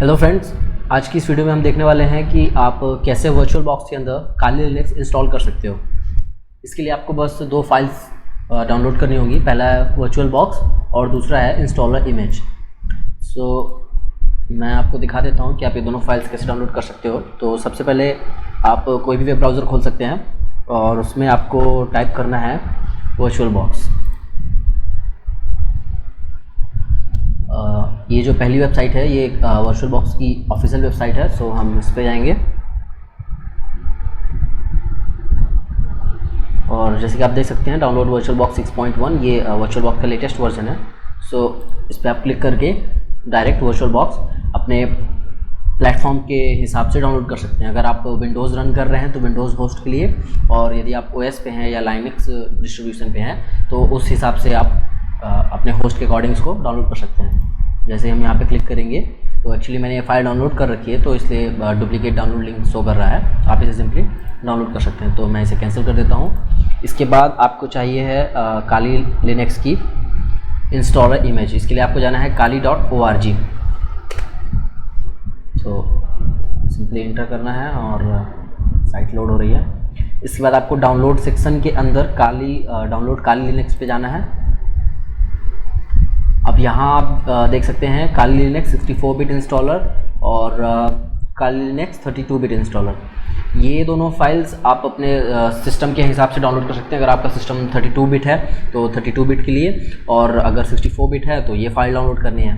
Hello friends, आज की इस वीडियो में हम देखने वाले हैं कि आप कैसे वर्चुअल बॉक्स के अंदर काली लिनक्स इंस्टॉल कर सकते हो। इसके लिए आपको बस दो फाइल्स डाउनलोड करनी होगी। पहला है वर्चुअल बॉक्स और दूसरा है इंस्टॉलर इमेज। मैं आपको दिखा देता हूं कि आप ये दोनों फाइल्स कैसे डाउनलोड कर सकते हो। तो सबसे पहले आप कोई भी वेब ब्राउज़र खोल सकते हैं और उसमें आपको टाइप करना है वर्चुअल बॉक्स। ये जो पहली वेबसाइट है ये वर्चुअल बॉक्स की ऑफिशियल वेबसाइट है। सो हम इस पे जाएंगे और जैसे कि आप देख सकते हैं डाउनलोड वर्चुअल बॉक्स 6.1 ये वर्चुअल बॉक्स का लेटेस्ट वर्जन है। सो इस पर आप क्लिक करके डायरेक्ट वर्चुअल बॉक्स अपने प्लेटफॉर्म के हिसाब से डाउनलोड कर सकते हैं। अगर आप विंडोज़ रन कर रहे हैं तो विंडोज़ होस्ट के लिए, और यदि आप ओएस पे हैं या लाइनक्स डिस्ट्रीब्यूशन पे हैं तो उस हिसाब से आप अपने होस्ट के अकॉर्डिंग इसको डाउनलोड कर सकते हैं। जैसे हम यहाँ पे क्लिक करेंगे तो एक्चुअली मैंने ये फाइल डाउनलोड कर रखी है तो इसलिए डुप्लीकेट डाउनलोड लिंक शो कर रहा है। आप इसे सिंपली डाउनलोड कर सकते हैं। तो मैं इसे कैंसिल कर देता हूँ। इसके बाद आपको चाहिए है काली लिनक्स की इंस्टॉलर इमेज। इसके लिए आपको जाना है kali.org। तो सिंपली इंटर करना है और साइट लोड हो रही है। इसके बाद आपको डाउनलोड सेक्शन के अंदर डाउनलोड काली लिनक्स पे जाना है। अब यहाँ आप देख सकते हैं काली लिनक्स 64 बिट इंस्टॉलर और काली लिनक्स 32 बिट इंस्टॉलर। ये दोनों फाइल्स आप अपने सिस्टम के हिसाब से डाउनलोड कर सकते हैं। अगर आपका सिस्टम 32 बिट है तो 32 बिट के लिए, और अगर 64 बिट है तो ये फाइल डाउनलोड करनी है।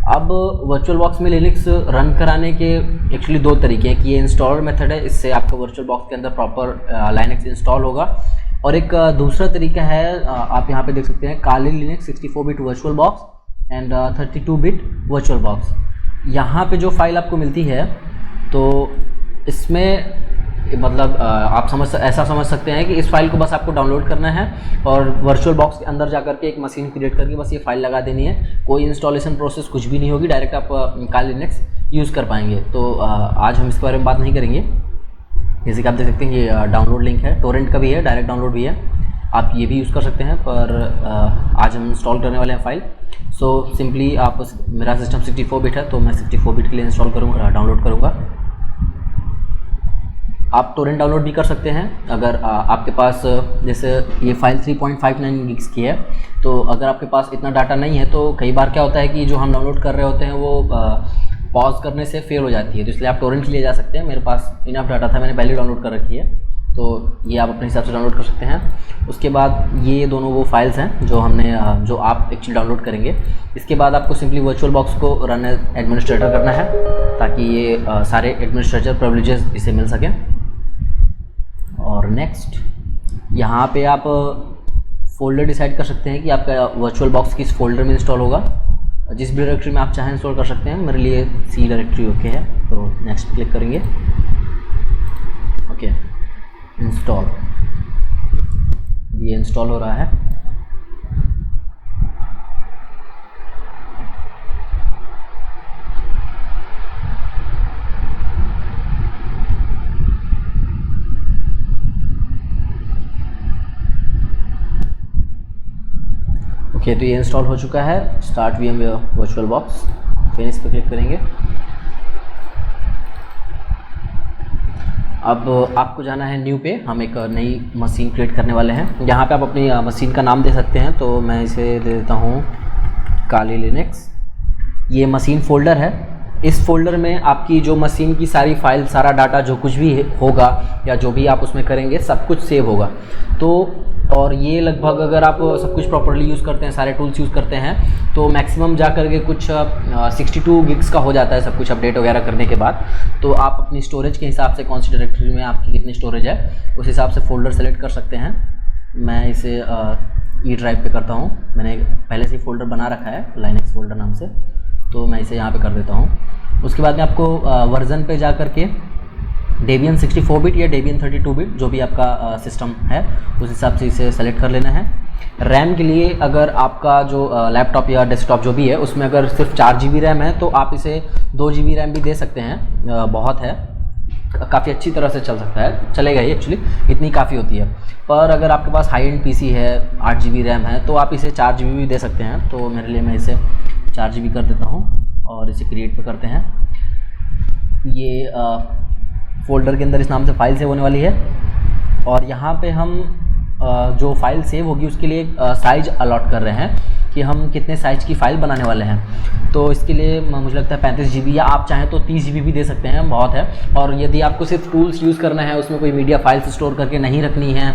अब वर्चुअल बॉक्स में लिनक्स रन कराने के एक्चुअली दो तरीके हैं कि ये इंस्टॉलर मेथड है, इससे आपका वर्चुअल बॉक्स के अंदर प्रॉपर लाइनक्स इंस्टॉल होगा, और एक दूसरा तरीका है आप यहाँ पे देख सकते हैं Kali Linux 64 bit VirtualBox and 32 bit VirtualBox. यहाँ पे जो फाइल आपको मिलती है तो इसमें मतलब आप ऐसा समझ सकते हैं कि इस फाइल को बस आपको डाउनलोड करना है और वर्चुअल बॉक्स के अंदर जा करके एक मशीन क्रिएट करके बस ये फाइल लगा देनी है। कोई इंस्टॉलेशन प्रोसेस कुछ भी नहीं होगी, डायरेक्ट आप काली लिनक्स यूज़ कर पाएंगे। तो आज हम इसके बारे में बात नहीं करेंगे। जैसे कि आप देख सकते हैं ये डाउनलोड लिंक है, टोरेंट का भी है, डायरेक्ट डाउनलोड भी है, आप ये भी यूज़ कर सकते हैं। पर आज हम इंस्टॉल करने वाले हैं फाइल। सो सिंपली आप, मेरा सिस्टम 64 बिट है तो मैं 64 बिट के लिए इंस्टॉल करूँगा, डाउनलोड करूँगा। आप टोरेंट डाउनलोड भी कर सकते हैं अगर आपके पास, जैसे ये फाइल 3.59 गिग्स की है, तो अगर आपके पास इतना डाटा नहीं है तो कई बार क्या होता है कि जो हम डाउनलोड कर रहे होते हैं वो पॉज करने से फेल हो जाती है, तो इसलिए आप टोरेंट के लिए जा सकते हैं। मेरे पास इनफ डाटा था, मैंने पहले डाउनलोड कर रखी है, तो ये आप अपने हिसाब से डाउनलोड कर सकते हैं। उसके बाद ये दोनों वो फाइल्स हैं जो आप एक्चुअली डाउनलोड करेंगे। इसके बाद आपको सिंपली वर्चुअल बॉक्स को रन एज एडमिनिस्ट्रेटर करना है ताकि ये सारे एडमिनिस्ट्रेटर प्रिविलेजेस इसे मिल सकें। और नेक्स्ट यहाँ पे आप फोल्डर डिसाइड कर सकते हैं कि आपका वर्चुअल बॉक्स किस फोल्डर में इंस्टॉल होगा। जिस भी डायरेक्टरी में आप चाहें इंस्टॉल कर सकते हैं। मेरे लिए सी डायरेक्टरी ओके है, तो नेक्स्ट क्लिक करेंगे। ओके, इंस्टॉल, ये इंस्टॉल हो रहा है। ओके, तो ये इंस्टॉल हो चुका है। स्टार्ट VMware वर्चुअल बॉक्स, फिर इस पर क्लिक करेंगे। अब आपको जाना है न्यू पे। हम एक नई मशीन क्रिएट करने वाले हैं। यहाँ पे आप अपनी मशीन का नाम दे सकते हैं, तो मैं इसे दे देता हूँ काली लिनक्स। ये मशीन फोल्डर है। इस फोल्डर में आपकी जो मशीन की सारी फाइल, सारा डाटा, जो कुछ भी होगा या जो भी आप उसमें करेंगे सब कुछ सेव होगा। तो और ये लगभग, अगर आप सब कुछ प्रॉपर्ली यूज़ करते हैं, सारे टूल्स यूज़ करते हैं, तो मैक्सिमम जा करके कुछ 62 गिग्स का हो जाता है सब कुछ अपडेट वगैरह करने के बाद। तो आप अपनी स्टोरेज के हिसाब से, कौन सी डायरेक्टरी में आपकी कितनी स्टोरेज है, उस हिसाब से फ़ोल्डर सेलेक्ट कर सकते हैं। मैं इसे ई ड्राइव पे करता हूँ। मैंने पहले से ही फ़ोल्डर बना रखा है लाइनक्स फोल्डर नाम से, तो मैं इसे यहाँ पर कर देता हूँ। उसके बाद में आपको वर्जन पे जा करके डेबियन 64 बिट या डेबियन 32 बिट, जो भी आपका सिस्टम है उस हिसाब से इसे सेलेक्ट कर लेना है। रैम के लिए, अगर आपका जो लैपटॉप या डेस्कटॉप जो भी है उसमें अगर सिर्फ 4 GB रैम है तो आप इसे 2 GB रैम भी दे सकते हैं। बहुत है, काफ़ी अच्छी तरह से चल सकता है, चलेगा ही, एक्चुअली इतनी काफ़ी होती है। पर अगर आपके पास हाई एंड PC है, 8 GB रैम है, तो आप इसे 4 GB भी दे सकते हैं। तो मेरे लिए मैं इसे 4 GB कर देता हूँ और इसे क्रिएट पे करते हैं। ये फ़ोल्डर के अंदर इस नाम से फ़ाइल सेव होने वाली है। और यहाँ पे हम जो फ़ाइल सेव होगी उसके लिए साइज़ अलॉट कर रहे हैं कि हम कितने साइज़ की फ़ाइल बनाने वाले हैं। तो इसके लिए मुझे लगता है 35 GB, या आप चाहें तो 30 GB भी दे सकते हैं, बहुत है। और यदि आपको सिर्फ टूल्स यूज़ करना है, उसमें कोई मीडिया फाइल्स स्टोर करके नहीं रखनी है,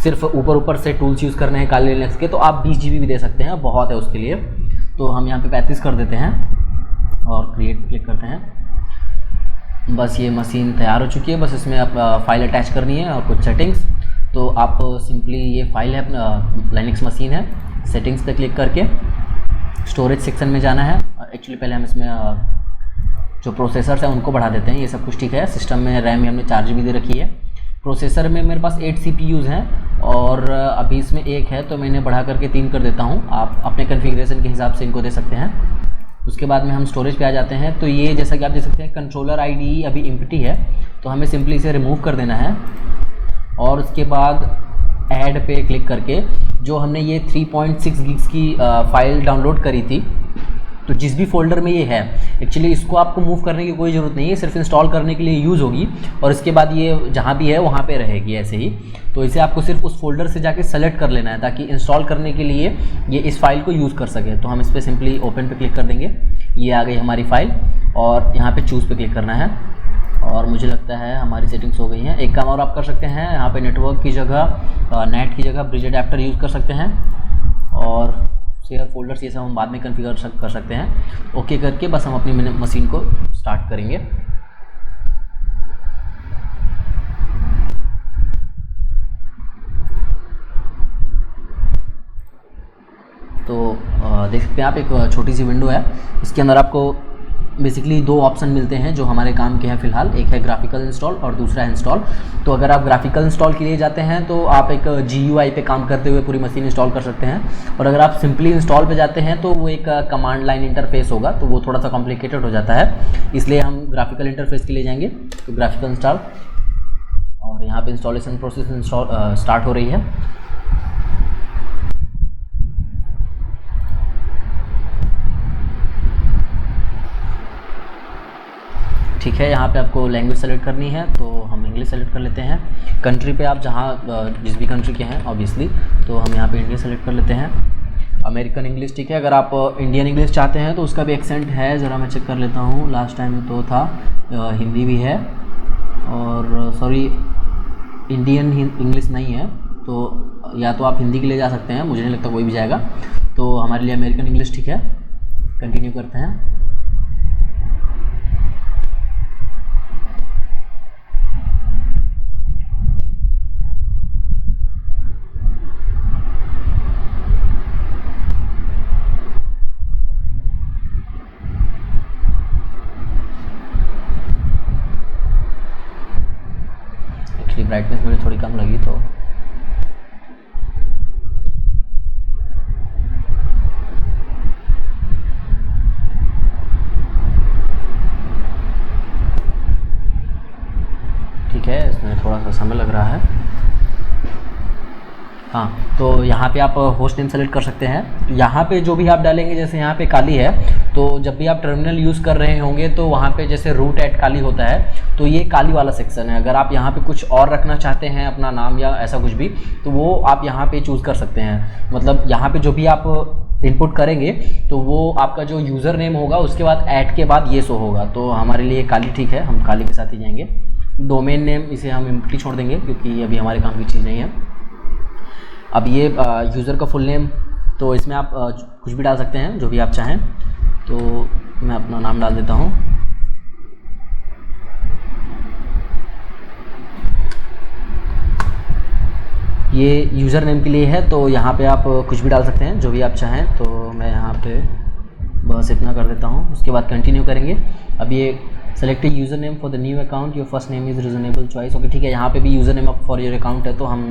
सिर्फ ऊपर से टूल्स यूज़ करने हैं काली लिनक्स के, तो आप 20 GB भी दे सकते हैं, बहुत है उसके लिए। तो हम यहाँ पे 35 कर देते हैं और क्रिएट क्लिक करते हैं। बस ये मशीन तैयार हो चुकी है, बस इसमें आप फाइल अटैच करनी है और कुछ सेटिंग्स। तो आप सिंपली, ये फाइल है अपना लाइनक्स मशीन है, सेटिंग्स पे क्लिक करके स्टोरेज सेक्शन में जाना है। एक्चुअली पहले हम इसमें जो प्रोसेसर्स हैं उनको बढ़ा देते हैं, ये सब कुछ ठीक है। सिस्टम में रैम हमने 4 GB दे रखी है। प्रोसेसर में मेरे पास 8 CPUs हैं और अभी इसमें 1 है, तो मैंने बढ़ा करके 3 कर देता हूँ। आप अपने कन्फिग्रेशन के हिसाब से इनको दे सकते हैं। उसके बाद में हम स्टोरेज पे आ जाते हैं। तो ये जैसा कि आप देख सकते हैं कंट्रोलर आईडी अभी एम्प्टी है, तो हमें सिंपली इसे रिमूव कर देना है। और उसके बाद ऐड पे क्लिक करके जो हमने ये 3.6 GB की फ़ाइल डाउनलोड करी थी, तो जिस भी फोल्डर में ये है, एक्चुअली इसको आपको मूव करने की कोई ज़रूरत नहीं है, सिर्फ इंस्टॉल करने के लिए यूज़ होगी और इसके बाद ये जहाँ भी है वहाँ पे रहेगी ऐसे ही। तो इसे आपको सिर्फ उस फोल्डर से जाके सेलेक्ट कर लेना है ताकि इंस्टॉल करने के लिए ये इस फाइल को यूज़ कर सके। तो हम इस पर सिंपली ओपन पे क्लिक कर देंगे, ये आ गई हमारी फ़ाइल और यहाँ पे चूज़ पे क्लिक करना है और मुझे लगता है हमारी सेटिंग्स हो गई हैं। एक काम और आप कर सकते हैं, यहाँ पे नेटवर्क की जगह नेट की जगह ब्रिज अडेप्टर यूज़ कर सकते हैं और शेयर फोल्डर्स ये सब हम बाद में कॉन्फ़िगर कर सकते हैं। ओके करके बस हम अपनी मशीन को स्टार्ट करेंगे। तो देख सकते हैं आप, एक छोटी सी विंडो है, इसके अंदर आपको बेसिकली 2 ऑप्शन मिलते हैं जो हमारे काम के हैं फ़िलहाल। एक है ग्राफिकल इंस्टॉल और दूसरा है इंस्टॉल। तो अगर आप ग्राफिकल इंस्टॉल के लिए जाते हैं तो आप एक GUI पे काम करते हुए पूरी मशीन इंस्टॉल कर सकते हैं, और अगर आप सिंपली इंस्टॉल पे जाते हैं तो वो एक कमांड लाइन इंटरफेस होगा, तो वो थोड़ा सा कॉम्प्लिकेटेड हो जाता है। इसलिए हम ग्राफिकल इंटरफेस के लिए जाएंगे। तो ग्राफिकल इंस्टॉल, और यहाँ पर इंस्टॉलेशन प्रोसेस स्टार्ट हो रही है। ठीक है, यहाँ पे आपको लैंग्वेज सेलेक्ट करनी है, तो हम इंग्लिश सेलेक्ट कर लेते हैं। कंट्री पे आप जहाँ जिस भी कंट्री के हैं ऑब्वियसली, तो हम यहाँ पे इंडिया सेलेक्ट कर लेते हैं। अमेरिकन इंग्लिश, ठीक है। अगर आप इंडियन इंग्लिश चाहते हैं तो उसका भी एक्सेंट है, ज़रा मैं चेक कर लेता हूँ। लास्ट टाइम तो था, हिंदी भी है, और सॉरी इंडियन इंग्लिश नहीं है, तो या तो आप हिंदी के लिए जा सकते हैं, मुझे नहीं लगता कोई भी जाएगा। तो हमारे लिए अमेरिकन इंग्लिश ठीक है, कंटिन्यू करते हैं। ब्राइटनेस मुझे थोड़ी कम लगी, तो ठीक है, इसमें थोड़ा सा समय लग रहा है। हाँ, तो यहाँ पे आप होस्ट नेम सेलेक्ट कर सकते हैं। यहाँ पे जो भी आप डालेंगे, जैसे यहाँ पे काली है, तो जब भी आप टर्मिनल यूज़ कर रहे होंगे तो वहाँ पे जैसे रूट एट काली होता है, तो ये काली वाला सेक्शन है। अगर आप यहाँ पे कुछ और रखना चाहते हैं, अपना नाम या ऐसा कुछ भी, तो वो आप यहाँ पे चूज़ कर सकते हैं। मतलब यहाँ पे जो भी आप इनपुट करेंगे तो वो आपका जो यूज़र नेम होगा उसके बाद ऐट के बाद ये शो होगा। तो हमारे लिए काली ठीक है, हम काली के साथ ही जाएंगे। डोमेन नेम इसे हम एम्प्टी छोड़ देंगे क्योंकि अभी हमारे काम की चीज़ नहीं है। अब ये यूज़र का फुल नेम, तो इसमें आप कुछ भी डाल सकते हैं जो भी आप चाहें। तो मैं अपना नाम डाल देता हूँ। ये यूज़र नेम के लिए है, तो यहाँ पे आप कुछ भी डाल सकते हैं जो भी आप चाहें। तो मैं यहाँ पे बस इतना कर देता हूँ। उसके बाद कंटिन्यू करेंगे। अब ये select user name for the new account, your first name is reasonable choice. Okay, ठीक है, यहाँ पे भी user name for your account है, तो हम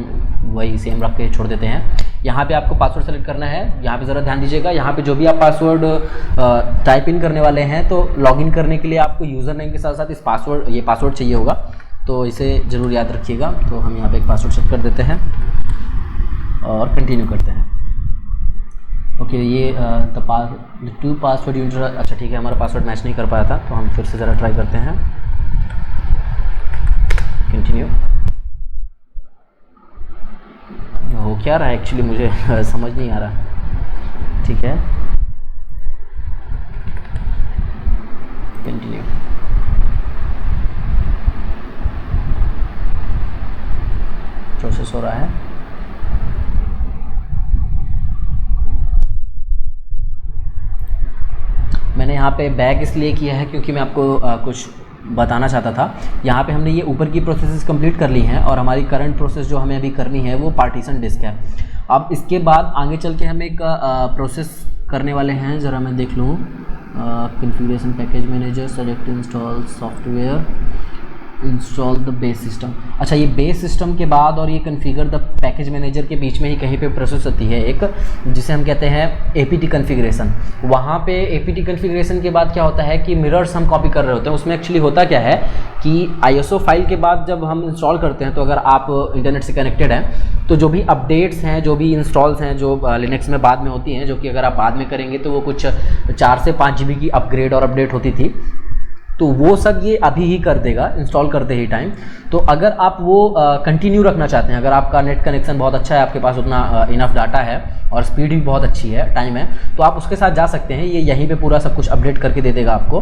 वही सेम रख के छोड़ देते हैं। यहाँ पे आपको पासवर्ड सेलेक्ट करना है। यहाँ पे ज़रा ध्यान दीजिएगा, यहाँ पे जो भी आप पासवर्ड टाइप इन करने वाले हैं, तो लॉगिन करने के लिए आपको यूज़र नेम के साथ साथ इस ये पासवर्ड चाहिए होगा, तो इसे ज़रूर याद रखिएगा। तो हम यहाँ पे एक पासवर्ड सेट कर देते हैं और कंटिन्यू करते हैं। ओके, ये द टू पासवर्ड यूजर, अच्छा ठीक है, हमारा पासवर्ड मैच नहीं कर पाया था, तो हम फिर से ज़रा ट्राई करते हैं। कंटिन्यू। हो क्या रहा है एक्चुअली मुझे समझ नहीं आ रहा। ठीक है, कंटिन्यू। प्रोसेस हो रहा है। मैंने यहाँ पे बैक इसलिए किया है क्योंकि मैं आपको कुछ बताना चाहता था। यहाँ पे हमने ये ऊपर की प्रोसेसेस कंप्लीट कर ली हैं और हमारी करंट प्रोसेस जो हमें अभी करनी है वो पार्टीशन डिस्क है। अब इसके बाद आगे चल के हम एक प्रोसेस करने वाले हैं, ज़रा मैं देख लूँ। Configuration package manager, select install software, install the base system. अच्छा, ये बेस सिस्टम के बाद और ये कॉन्फ़िगर द पैकेज मैनेजर के बीच में ही कहीं पे प्रोसेस होती है एक, जिसे हम कहते हैं एपीटी कॉन्फ़िगरेशन। वहाँ पे एपीटी कॉन्फ़िगरेशन के बाद क्या होता है कि मिरर्स हम कॉपी कर रहे होते हैं। उसमें एक्चुअली होता क्या है कि आईएसओ फाइल के बाद जब हम इंस्टॉल करते हैं, तो अगर आप इंटरनेट से कनेक्टेड हैं तो जो भी अपडेट्स हैं, जो भी इंस्टॉल्स हैं, जो लिनक्स में बाद में होती हैं, जो कि अगर आप बाद में करेंगे तो वो कुछ 4 से 5 GB की अपग्रेड और अपडेट होती थी, तो वो सब ये अभी ही कर देगा इंस्टॉल करते ही टाइम। तो अगर आप वो कंटिन्यू रखना चाहते हैं, अगर आपका नेट कनेक्शन बहुत अच्छा है, आपके पास उतना इनफ डाटा है और स्पीड भी बहुत अच्छी है, टाइम है, तो आप उसके साथ जा सकते हैं। ये यहीं पे पूरा सब कुछ अपडेट करके दे देगा आपको।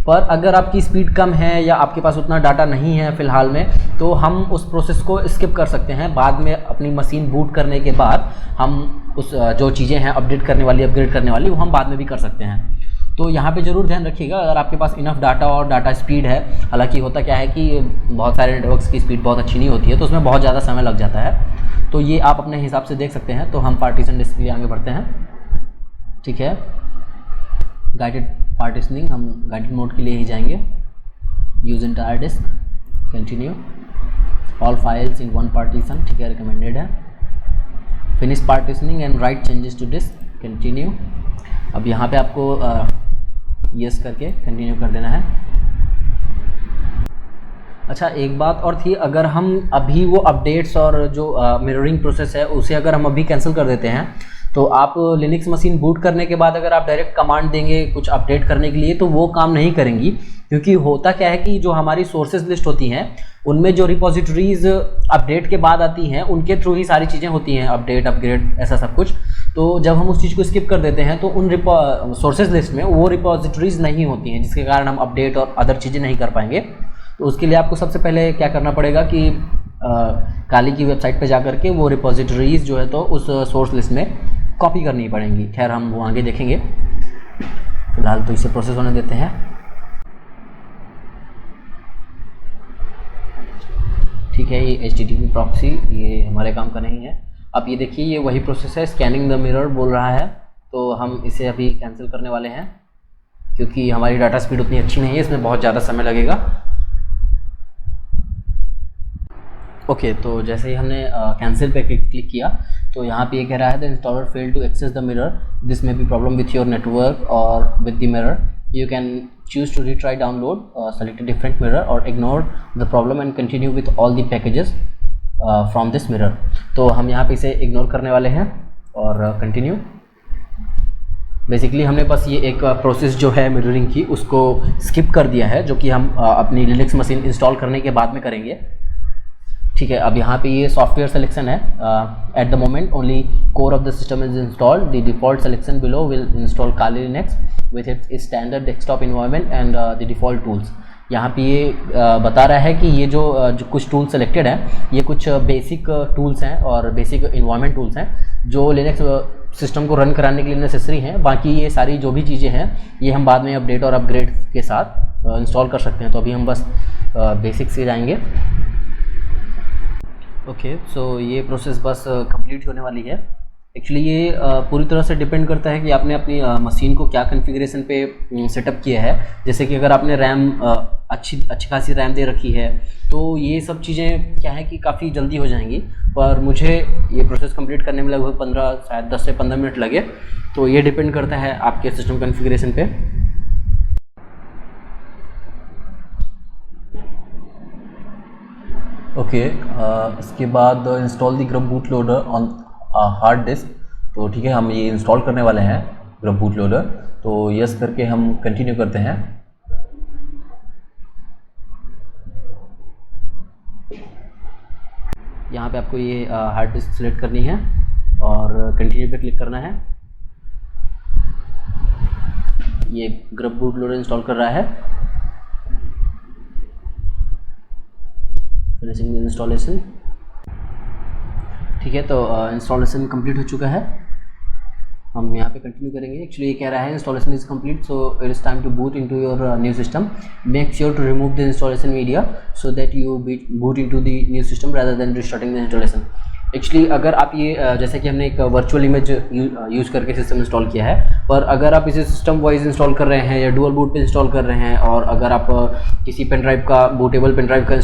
पर अगर आपकी स्पीड कम है या आपके पास उतना डाटा नहीं है फ़िलहाल में, तो हम उस प्रोसेस को स्किप कर सकते हैं। बाद में अपनी मशीन बूट करने के बाद हम उस जो चीज़ें हैं अपडेट करने वाली, अपग्रेड करने वाली, वो हम बाद में भी कर सकते हैं। तो यहाँ पे ज़रूर ध्यान रखिएगा, अगर आपके पास इनफ डाटा और डाटा स्पीड है। हालांकि होता क्या है कि बहुत सारे नेटवर्क्स की स्पीड बहुत अच्छी नहीं होती है, तो उसमें बहुत ज़्यादा समय लग जाता है। तो ये आप अपने हिसाब से देख सकते हैं। तो हम पार्टीशन डिस्क के लिए आगे बढ़ते हैं। ठीक है, गाइडेड पार्टीशनिंग, हम गाइडेड मोड के लिए ही जाएंगे। Use entire disk, continue. All files in one partition, ठीक है, रिकमेंडेड है। Finish partitioning and write changes to disk, continue. अब यहाँ पे आपको यस करके कंटिन्यू कर देना है। अच्छा, एक बात और थी, अगर हम अभी वो अपडेट्स और जो मिररिंग प्रोसेस है उसे अगर हम अभी कैंसिल कर देते हैं, तो आप लिनक्स मशीन बूट करने के बाद अगर आप डायरेक्ट कमांड देंगे कुछ अपडेट करने के लिए, तो वो काम नहीं करेंगी। क्योंकि होता क्या है कि जो हमारी सोर्सेज लिस्ट होती हैं उनमें जो रिपोजिटरीज अपडेट के बाद आती हैं उनके थ्रू ही सारी चीज़ें होती हैं, अपडेट, अपग्रेड, ऐसा सब कुछ। तो जब हम उस चीज़ को स्किप कर देते हैं तो उन सोर्सेज लिस्ट में वो रिपोजिटरीज नहीं होती हैं, जिसके कारण हम अपडेट और अदर चीज़ें नहीं कर पाएंगे। तो उसके लिए आपको सबसे पहले क्या करना पड़ेगा कि काली की वेबसाइट पे जा करके वो रिपोजिटरीज जो है तो उस सोर्स लिस्ट में कॉपी करनी पड़ेंगी। खैर, हम वो आगे देखेंगे, फिलहाल तो इसे प्रोसेस होने देते हैं। ठीक है, ये HTTP प्रॉक्सी ये हमारे काम का नहीं है। अब ये देखिए, ये वही प्रोसेस है, स्कैनिंग द मिरर बोल रहा है, तो हम इसे अभी कैंसिल करने वाले हैं क्योंकि हमारी डाटा स्पीड उतनी अच्छी नहीं है, इसमें बहुत ज़्यादा समय लगेगा। ओके, तो जैसे ही हमने कैंसिल पे क्लिक किया तो यहाँ पे ये कह रहा है the installer fail to access the mirror, this may be problem with your network और with the mirror, you can choose to retry download, select a different mirror or ignore the problem and continue with all the packages from this mirror। तो हम यहाँ पे इसे ignore करने वाले हैं और कंटिन्यू। बेसिकली हमने बस ये एक प्रोसेस जो है मिररिंग की उसको स्किप कर दिया है, जो कि हम अपनी लिनक्स मशीन इंस्टॉल करने के बाद में करेंगे। ठीक है, अब यहाँ पे ये सॉफ्टवेयर सिलेक्शन है। At the moment only core of the system is installed, the default selection below will install Kali Linux with its standard desktop environment and the default tools. यहाँ पे ये बता रहा है कि ये जो कुछ टूल सेलेक्टेड हैं ये कुछ बेसिक टूल्स हैं और बेसिक इन्वायरमेंट टूल्स हैं जो लिनक्स सिस्टम को रन कराने के लिए नेसेसरी हैं। बाकी ये सारी जो भी चीज़ें हैं ये हम बाद में अपडेट और अपग्रेड के साथ इंस्टॉल कर सकते हैं। तो अभी हम बस बेसिक से जाएंगे। ओके, सो ये प्रोसेस बस कंप्लीट होने वाली है। एक्चुअली ये पूरी तरह से डिपेंड करता है कि आपने अपनी मशीन को क्या कॉन्फ़िगरेशन पे सेटअप किया है। जैसे कि अगर आपने रैम अच्छी खासी रैम दे रखी है तो ये सब चीज़ें क्या है कि काफ़ी जल्दी हो जाएंगी, पर मुझे ये प्रोसेस कंप्लीट करने में लगभग 15 शायद 10 से 15 मिनट लगे। तो ये डिपेंड करता है आपके सिस्टम कॉन्फ़िगरेशन पे। ओके, इसके बाद install the grub boot loader on hard disk. तो ठीक है, हम ये इंस्टॉल करने वाले हैं ग्रब बूट लोडर। तो यस करके हम कंटिन्यू करते हैं। यहाँ पे आपको ये हार्ड डिस्क सिलेक्ट करनी है और कंटिन्यू पे क्लिक करना है। ये ग्रब बूट लोडर इंस्टॉल कर रहा है। Finishing installation. ठीक है, तो इंस्टॉलेशन कंप्लीट हो चुका है। हम यहाँ पे कंटिन्यू करेंगे। एक्चुअली ये कह रहा है installation is complete, so it is time to boot into your new system. Make sure to remove the installation media so that you boot into the new system rather than restarting the installation. Actually अगर आप ये जैसे कि हमने एक virtual image use करके system install किया है, पर अगर आप इसे सिस्टम वाइज इंस्टॉल कर रहे हैं या डुअल बूट पे इंस्टॉल कर रहे हैं, और अगर आप किसी पेन ड्राइव का, बूटेबल पेन ड्राइव का,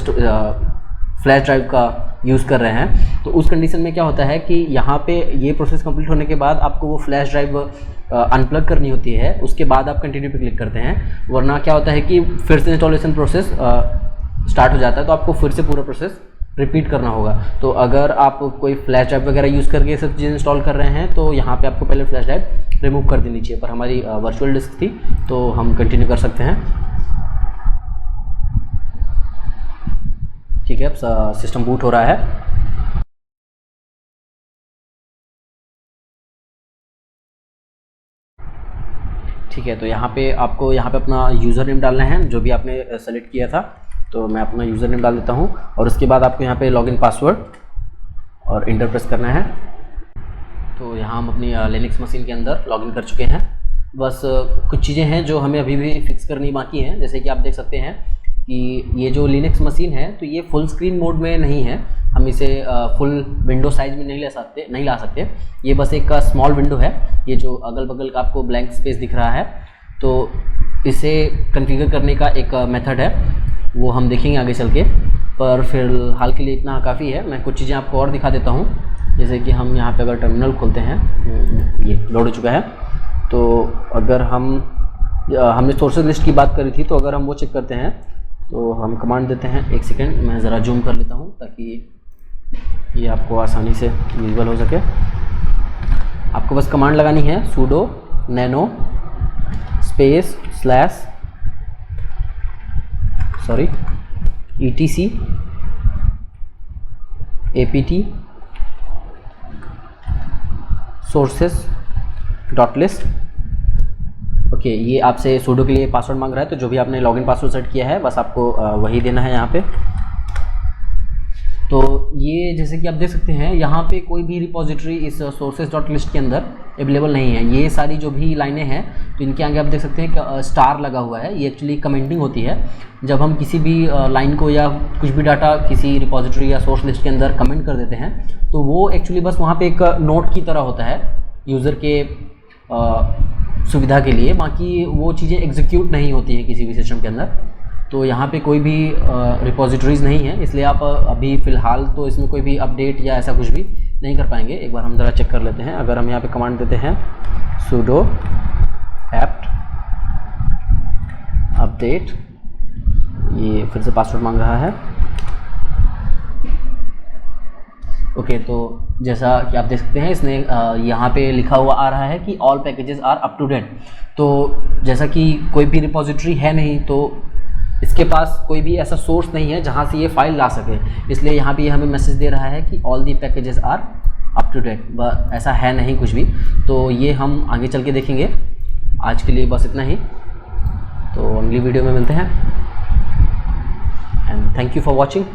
फ्लैश ड्राइव का यूज़ कर रहे हैं, तो उस कंडीशन में क्या होता है कि यहाँ पे ये प्रोसेस कंप्लीट होने के बाद आपको वो फ्लैश ड्राइव अनप्लग करनी होती है, उसके बाद आप कंटिन्यू पे क्लिक करते हैं। वरना क्या होता है कि फिर से इंस्टॉलेशन प्रोसेस स्टार्ट हो जाता है, तो आपको फिर से पूरा प्रोसेस रिपीट करना होगा। तो अगर आप कोई फ्लैश ड्राइव वगैरह यूज़ करके सब चीज़ें इंस्टॉल कर रहे हैं, तो यहाँ पे आपको पहले फ्लैश ड्राइव रिमूव कर देनी चाहिए, पर हमारी वर्चुअल डिस्क थी तो हम कंटिन्यू कर सकते हैं। ठीक है, अब सिस्टम बूट हो रहा है। ठीक है, तो यहाँ पे आपको अपना यूज़र नेम डालना है जो भी आपने सेलेक्ट किया था। तो मैं अपना यूज़र नेम डाल देता हूँ और उसके बाद आपको यहाँ पे लॉगिन पासवर्ड और इंटर प्रेस करना है। तो यहाँ हम अपनी लिनक्स मशीन के अंदर लॉगिन कर चुके हैं। बस कुछ चीज़ें हैं जो हमें अभी भी फिक्स करनी बाकी हैं। जैसे कि आप देख सकते हैं कि ये जो लिनक्स मशीन है, तो ये फुल स्क्रीन मोड में नहीं है। हम इसे फुल विंडो साइज में नहीं ला सकते। ये बस एक स्मॉल विंडो है। ये जो अगल बगल का आपको ब्लैंक स्पेस दिख रहा है, तो इसे कॉन्फ़िगर करने का एक मेथड है, वो हम देखेंगे आगे चल के। पर फिलहाल के लिए इतना काफ़ी है। मैं कुछ चीज़ें आपको और दिखा देता हूँ। जैसे कि हम यहाँ पे अगर टर्मिनल खोलते हैं, ये लोड हो चुका है। तो अगर हमने सोर्सेज लिस्ट की बात करी थी, तो अगर हम वो चेक करते हैं तो हम कमांड देते हैं। एक सेकेंड, मैं ज़रा जूम कर लेता हूँ ताकि ये आपको आसानी से विजुअल हो सके। आपको बस कमांड लगानी है sudo nano space slash etc apt sources dot list। Okay, ये आपसे sudo के लिए पासवर्ड मांग रहा है, तो जो भी आपने लॉगिन पासवर्ड सेट किया है बस आपको वही देना है यहाँ पे। तो ये जैसे कि आप देख सकते हैं, यहाँ पे कोई भी रिपोजिटरी इस सोर्सेज डॉट लिस्ट के अंदर अवेलेबल नहीं है। ये सारी जो भी लाइनें हैं, तो इनके आगे आप देख सकते हैं कि स्टार लगा हुआ है। ये एक्चुअली कमेंटिंग होती है। जब हम किसी भी लाइन को या कुछ भी डाटा किसी रिपोजिटरी या सोर्स लिस्ट के अंदर कमेंट कर देते हैं, तो वो एक्चुअली बस वहाँ पे एक नोट की तरह होता है यूज़र के सुविधा के लिए। बाकी वो चीज़ें एग्जीक्यूट नहीं होती है किसी भी सिस्टम के अंदर। तो यहाँ पे कोई भी रिपोजिटरीज़ नहीं है, इसलिए आप अभी फ़िलहाल तो इसमें कोई भी अपडेट या ऐसा कुछ भी नहीं कर पाएंगे। एक बार हम ज़रा चेक कर लेते हैं। अगर हम यहाँ पे कमांड देते हैं sudo apt update, ये फिर से पासवर्ड मांग रहा है। ओके, तो जैसा कि आप देख सकते हैं, इसने यहाँ पे लिखा हुआ आ रहा है कि all packages are up to date. तो जैसा कि कोई भी रिपोजिटरी है नहीं, तो इसके पास कोई भी ऐसा सोर्स नहीं है जहाँ से ये फाइल ला सके, इसलिए यहाँ पे ये हमें मैसेज दे रहा है कि all the packages are up to date. ऐसा है नहीं कुछ भी, तो ये हम आगे चल के देखेंगे। आज के लिए बस इतना ही, तो अगली वीडियो में मिलते हैं। And thank you for watching.